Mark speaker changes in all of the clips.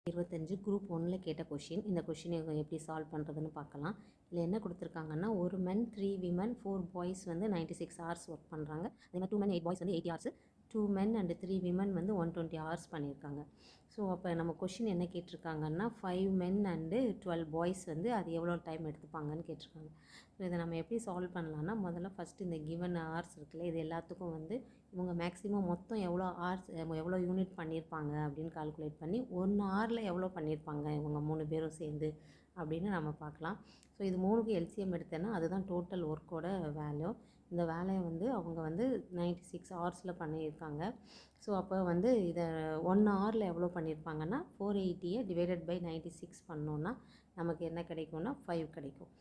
Speaker 1: 25 group 1ல கேட்ட question. இந்த கொஷினை எப்படி சால்வ் பண்ணுறதுன்னு பார்க்கலாம். இதில் என்ன கொடுத்துருக்காங்கன்னா, ஒரு மென் 3 விமன் 4 பாய்ஸ் வந்து 96 ஹவர்ஸ் ஒர்க் பண்ணுறாங்க. அதே மாதிரி 2 மென் 8 பாய்ஸ் வந்து 80 ஹவர்ஸ், 2 மென் அண்ட் 3 விமன் வந்து 120 ஹவர்ஸ் பண்ணியிருக்காங்க. ஸோ அப்போ நம்ம கொஷின் என்ன கேட்டிருக்காங்கன்னா, 5 மென் அண்டு 12 பாய்ஸ் வந்து அது எவ்வளோ டைம் எடுத்துப்பாங்கன்னு கேட்டிருக்காங்க. ஸோ இதை நம்ம எப்படி சால்வ் பண்ணலான்னா, முதல்ல ஃபஸ்ட்டு இந்த கிவன் ஹவர்ஸ் இருக்குல்ல, இது எல்லாத்துக்கும் வந்து இவங்க மேக்ஸிமம் மொத்தம் எவ்வளோ ஹவர்ஸ் எவ்வளோ யூனிட் பண்ணியிருப்பாங்க அப்படின்னு கால்குலேட் பண்ணி 1 ஹவரில் எவ்வளோ பண்ணியிருப்பாங்க இவங்க 3 பேரும் சேர்ந்து அப்படின்னு நம்ம பார்க்கலாம். ஸோ இது 3க்கு எல்சிஎம் எடுத்தேன்னா அதுதான் டோட்டல் ஒர்க்கோட வேல்யூ. இந்த வேலையை வந்து அவங்க வந்து 96 ஹவர்ஸில் பண்ணியிருக்காங்க. ஸோ அப்போ வந்து இதை 1 ஹவரில் எவ்வளோ பண்ணியிருப்பாங்கன்னா 480 டிவைடட் பை 96 பண்ணோன்னா நமக்கு என்ன கிடைக்கும்னா 5 கிடைக்கும்.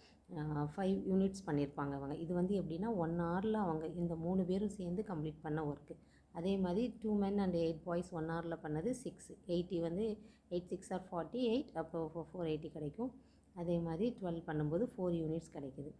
Speaker 1: 5 யூனிட்ஸ் பண்ணியிருப்பாங்க அவங்க. இது வந்து எப்படின்னா 1 ஹவரில் அவங்க இந்த 3 பேரும் சேர்ந்து கம்ப்ளீட் பண்ண ஒர்க்கு. அதே மாதிரி 2 மென் அண்ட் 8 பாய்ஸ் 1 ஹவரில் பண்ணது 6, 80 வந்து 8 6 ஆர் 48, அப்போ 480 கிடைக்கும். அதே மாதிரி 12 பண்ணும்போது 4 யூனிட்ஸ் கிடைக்குது.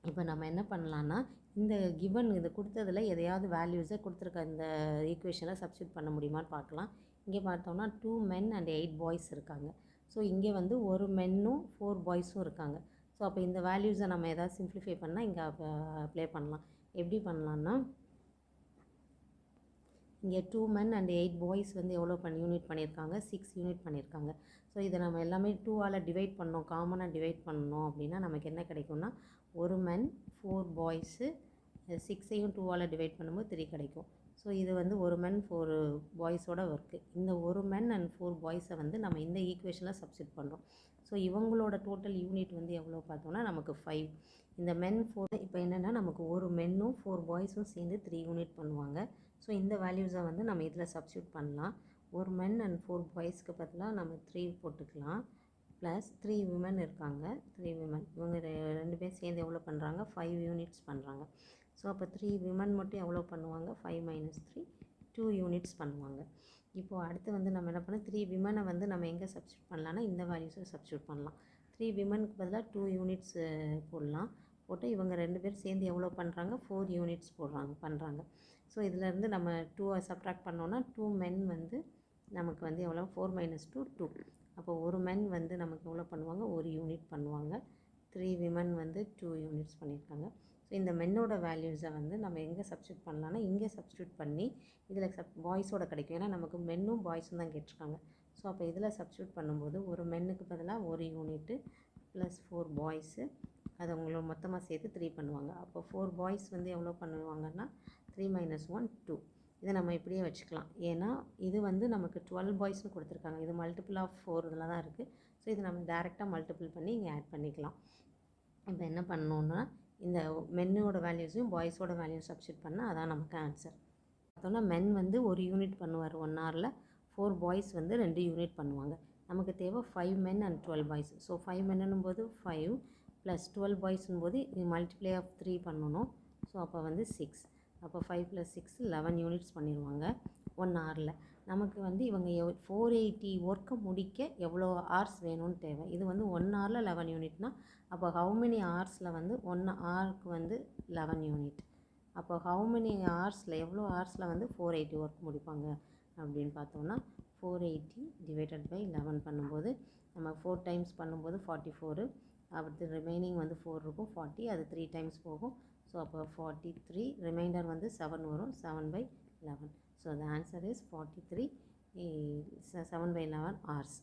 Speaker 1: இப்போ நம்ம என்ன பண்ணலான்னா, இந்த கிவன் இது கொடுத்ததில் எதையாவது வேல்யூஸை கொடுத்துருக்க இந்த ஈக்குவேஷனில் சப்ஸ்டியூட் பண்ண முடியுமான்னு பார்க்கலாம். இங்கே பார்த்தோம்னா 2 மென் அண்ட் 8 பாய்ஸ் இருக்காங்க. ஸோ இங்கே வந்து ஒரு மென்னும் 4 பாய்ஸும் இருக்காங்க. ஸோ அப்போ இந்த வேல்யூஸை நம்ம எதாவது சிம்ப்ளிஃபை பண்ணால் இங்கே அப்ளை பண்ணலாம். எப்படி பண்ணலான்னா, இங்கே 2 மென் அண்ட் 8 பாய்ஸ் வந்து எவ்வளோ யூனிட் பண்ணியிருக்காங்க, 6 யூனிட் பண்ணியிருக்காங்க. ஸோ இதை நம்ம எல்லாமே 2ஆல் டிவைட் பண்ணோம், காமனாக டிவைட் பண்ணோம் அப்படின்னா நமக்கு என்ன கிடைக்கும்னா, ஒரு மென் 4 பாய்ஸு 6ஐயும் 2ஆல் டிவைட் பண்ணும்போது 3 கிடைக்கும். ஸோ இது வந்து ஒரு மென் 4 பாய்ஸோட ஒர்க்கு. இந்த ஒரு மென் அண்ட் 4 பாய்ஸை வந்து நம்ம இந்த ஈக்குவேஷனில் சப்ஸ்டியூட் பண்ணுறோம். ஸோ இவங்களோட டோட்டல் யூனிட் வந்து எவ்வளோ பார்த்தோம்னா நமக்கு 5. இந்த மென் 4 இப்போ என்னென்னா நமக்கு ஒரு மென்னும் 4 பாய்ஸும் சேர்ந்து 3 யூனிட் பண்ணுவாங்க. ஸோ இந்த வேல்யூஸை வந்து நம்ம இதில் சப்ஸ்டியூட் பண்ணலாம். ஒரு மென் அண்ட் 4 பாய்ஸ்க்கு பதிலாக நம்ம 3 போட்டுக்கலாம். ப்ளஸ் 3 விமன் இருக்காங்க, 3 விமன் இவங்க 2 பேர் சேர்ந்து எவ்வளோ பண்ணுறாங்க, 5 யூனிட்ஸ் பண்ணுறாங்க. ஸோ அப்போ 3 விமன் மட்டும் எவ்வளோ பண்ணுவாங்க, 5 - 3 2 யூனிட்ஸ் பண்ணுவாங்க. இப்போது அடுத்து வந்து நம்ம என்ன பண்ணோம், 3 விமனை வந்து நம்ம எங்கே சப்ஸ்டியூட் பண்ணலான்னா இந்த வேல்யூஸை சப்ஸ்டியூட் பண்ணலாம். 3 விமனுக்கு பதிலாக 2 யூனிட்ஸ் போடலாம். போட்டு இவங்க 2 பேர் சேர்ந்து எவ்வளோ பண்ணுறாங்க, 4 யூனிட்ஸ் பண்ணுறாங்க. ஸோ இதிலேருந்து நம்ம 2 சப்ட்ராக்ட் பண்ணோன்னா 2 மென் வந்து நமக்கு வந்து எவ்வளோ, 4 - 2 2. அப்போ ஒரு மென் வந்து நமக்கு எவ்வளோ பண்ணுவாங்க, 1 யூனிட் பண்ணுவாங்க. 3 விமன் வந்து 2 யூனிட்ஸ் பண்ணியிருக்காங்க. ஸோ இந்த மென்னோட வேல்யூஸை வந்து நம்ம எங்கே சப்ஸ்டியூட் பண்ணலான்னா இங்கே சப்ஸ்டியூட் பண்ணி இதில் பாய்ஸோட கிடைக்கும். ஏன்னா நமக்கு மென்னும் பாய்ஸும் தான் கேட்டிருக்காங்க. ஸோ அப்போ இதில் சப்ஸ்டியூட் பண்ணும்போது ஒரு மென்னுக்கு பதிலாக 1 யூனிட்டு ப்ளஸ் 4 பாய்ஸு அதை அவங்களோட மொத்தமாக சேர்த்து 3 பண்ணுவாங்க. அப்போ 4 பாய்ஸ் வந்து எவ்வளோ பண்ணுவாங்கன்னா 3 - 1 2. இதை நம்ம இப்படியே வச்சுக்கலாம். ஏன்னா இது வந்து நமக்கு 12 பாய்ஸ்னு கொடுத்துருக்காங்க. இது மல்டிபிள் ஆஃப் 4 இதில் தான் இருக்குது. ஸோ இது நம்ம டேரெக்டாக மல்டிபிள் பண்ணி இங்கே ஆட் பண்ணிக்கலாம். இப்போ என்ன பண்ணணுன்னா, இந்த மென்னோட வேல்யூஸையும் பாய்ஸோட வேல்யூ சப்ஸ்டியூட் பண்ணால் அதான் நமக்கு ஆன்சர். பார்த்தோன்னா மென் வந்து 1 யூனிட் பண்ணுவார் 1 ஹவரில், 4 பாய்ஸ் வந்து 2 யூனிட் பண்ணுவாங்க. நமக்கு தேவை 5 மென் அண்ட் 12 பாய்ஸ். ஸோ 5 மென்னும் போது 5 ப்ளஸ் 12 பாய்ஸும் போது இது மல்டிப்ளை ஆஃப் 3 பண்ணணும். ஸோ அப்போ வந்து 6. அப்போ 5 + 6 11 யூனிட்ஸ் பண்ணிடுவாங்க 1 ஹவரில். நமக்கு வந்து இவங்க 480 ஒர்க்கை முடிக்க எவ்வளோ ஹவர்ஸ் வேணும்னு தேவை. இது வந்து 1 ஹவரில் 11 யூனிட்னா அப்போ ஹவு மெனி ஹவர்ஸில் வந்து 1 ஹவருக்கு வந்து 11 யூனிட். அப்போ ஹவு மெனி ஹவர்ஸில் எவ்வளோ ஹவர்ஸில் வந்து 480 ஒர்க் முடிப்பாங்க அப்படின்னு பார்த்தோம்னா 480 டிவைடட் பை 11 பண்ணும்போது நம்ம 4 டைம்ஸ் பண்ணும்போது 44, அடுத்து ரிமைனிங் வந்து 4 இருக்கும் 40, அது 3 டைம்ஸ் போகும். ஸோ அப்போ 43, ரிமைண்டர் வந்து 7 வரும், 7/11. So the answer is 43 7/11 hours.